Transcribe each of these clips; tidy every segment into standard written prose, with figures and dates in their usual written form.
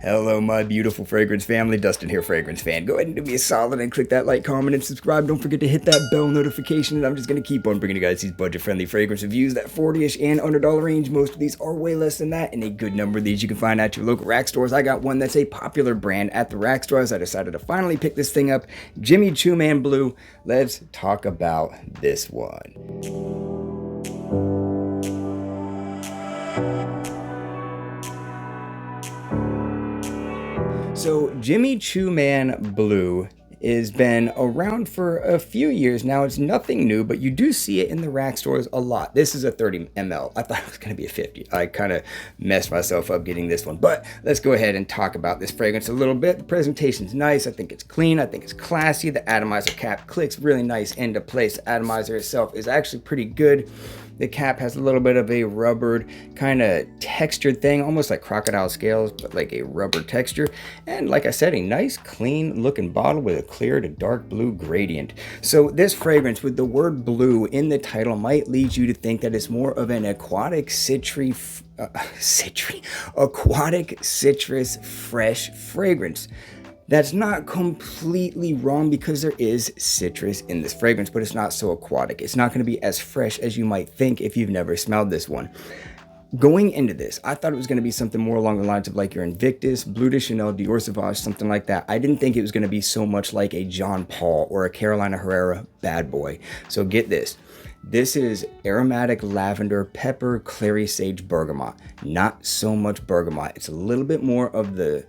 Hello, my beautiful fragrance family. Dustin here, fragrance fan. Go ahead and do me a solid and click that like, comment, and subscribe. Don't forget to hit that bell notification, and I'm just going to keep on bringing you guys these budget-friendly fragrance reviews, that 40-ish and under dollar range. Most of these are way less than that, and a good number of these you can find at your local rack stores. I got one that's a popular brand at the rack stores. I decided to finally pick this thing up, Jimmy Choo Man Blue. Let's talk about this one. So Jimmy Choo Man Blue has been around for a few years now. It's nothing new, but you do see it in the rack stores a lot. This is a 30 ml. I thought it was going to be a 50. I kind of messed myself up getting this one, but let's go ahead and talk about this fragrance a little bit. The presentation's nice. I think it's clean. I think it's classy. The atomizer cap clicks really nice into place. The atomizer itself is actually pretty good. The cap has a little bit of a rubbered kind of textured thing, almost like crocodile scales, but like a rubber texture. And like I said, a nice clean looking bottle with a clear to dark blue gradient. So this fragrance with the word blue in the title might lead you to think that it's more of an aquatic aquatic citrus fresh fragrance. That's not completely wrong because there is citrus in this fragrance, but it's not so aquatic. It's not going to be as fresh as you might think if you've never smelled this one. Going into this, I thought it was going to be something more along the lines of like your Invictus, Bleu de Chanel, Dior Sauvage, something like that. I didn't think it was going to be so much like a John Paul or a Carolina Herrera Bad Boy. So get this. This is aromatic lavender, pepper, clary, sage, bergamot. Not so much bergamot. It's a little bit more of the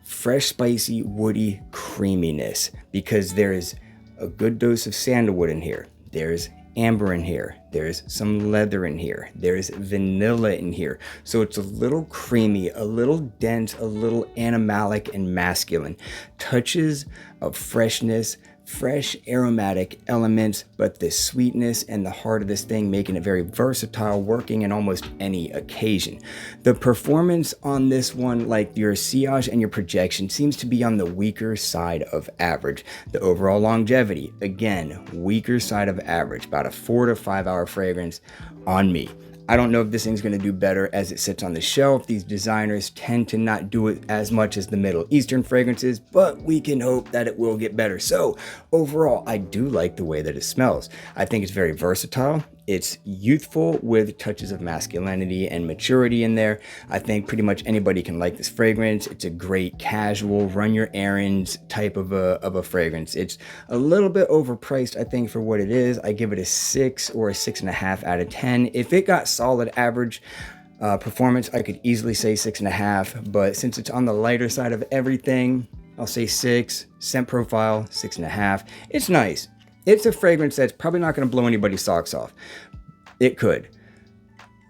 fresh, spicy, woody creaminess because there is a good dose of sandalwood in here. There's amber in here. There's some leather in here. There's vanilla in here. So it's a little creamy, a little dense, a little animalic and masculine. Touches of freshness, fresh aromatic elements, but the sweetness and the heart of this thing making it very versatile, working in almost any occasion. The performance on this one, like your sillage and your projection, seems to be on the weaker side of average. The overall longevity, again, weaker side of average, about a 4 to 5 hour fragrance on me. I don't know if this thing's going to do better as it sits on the shelf. These designers tend to not do it as much as the Middle Eastern fragrances, but we can hope that it will get better. So overall, I do like the way that it smells. I think it's very versatile. It's youthful with touches of masculinity and maturity in there. I think pretty much anybody can like this fragrance. It's a great casual, run your errands type of a fragrance. It's a little bit overpriced, I think, for what it is. I give it a 6 or a 6.5 out of 10. If it got solid average performance, I could easily say 6.5, but since it's on the lighter side of everything, I'll say 6. Scent profile, 6.5. It's nice. It's a fragrance that's probably not going to blow anybody's socks off. It could,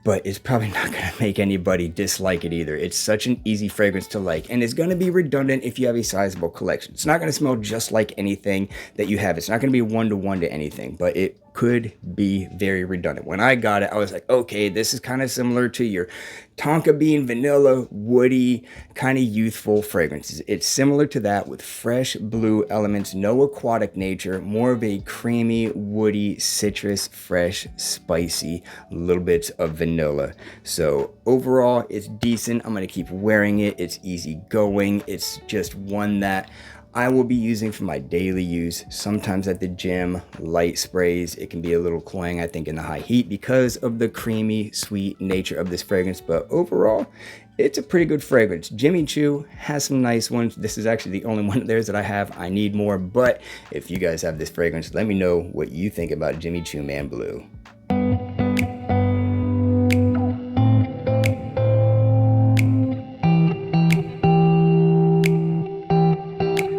but it's probably not going to make anybody dislike it either. It's such an easy fragrance to like, and it's going to be redundant if you have a sizable collection. It's not going to smell just like anything that you have. It's not going to be one-to-one to anything, but it could be very redundant. When I got it, I was like, okay, this is kind of similar to your tonka bean, vanilla, woody, kind of youthful fragrances. It's similar to that with fresh blue elements, no aquatic nature, more of a creamy, woody, citrus, fresh, spicy, little bits of vanilla. So overall, it's decent. I'm going to keep wearing it. It's easy going. It's just one that I will be using for my daily use, sometimes at the gym, light sprays. It can be a little cloying, I think, in the high heat because of the creamy, sweet nature of this fragrance. But overall, it's a pretty good fragrance. Jimmy Choo has some nice ones. This is actually the only one of theirs that I have. I need more. But if you guys have this fragrance, let me know what you think about Jimmy Choo Man Blue.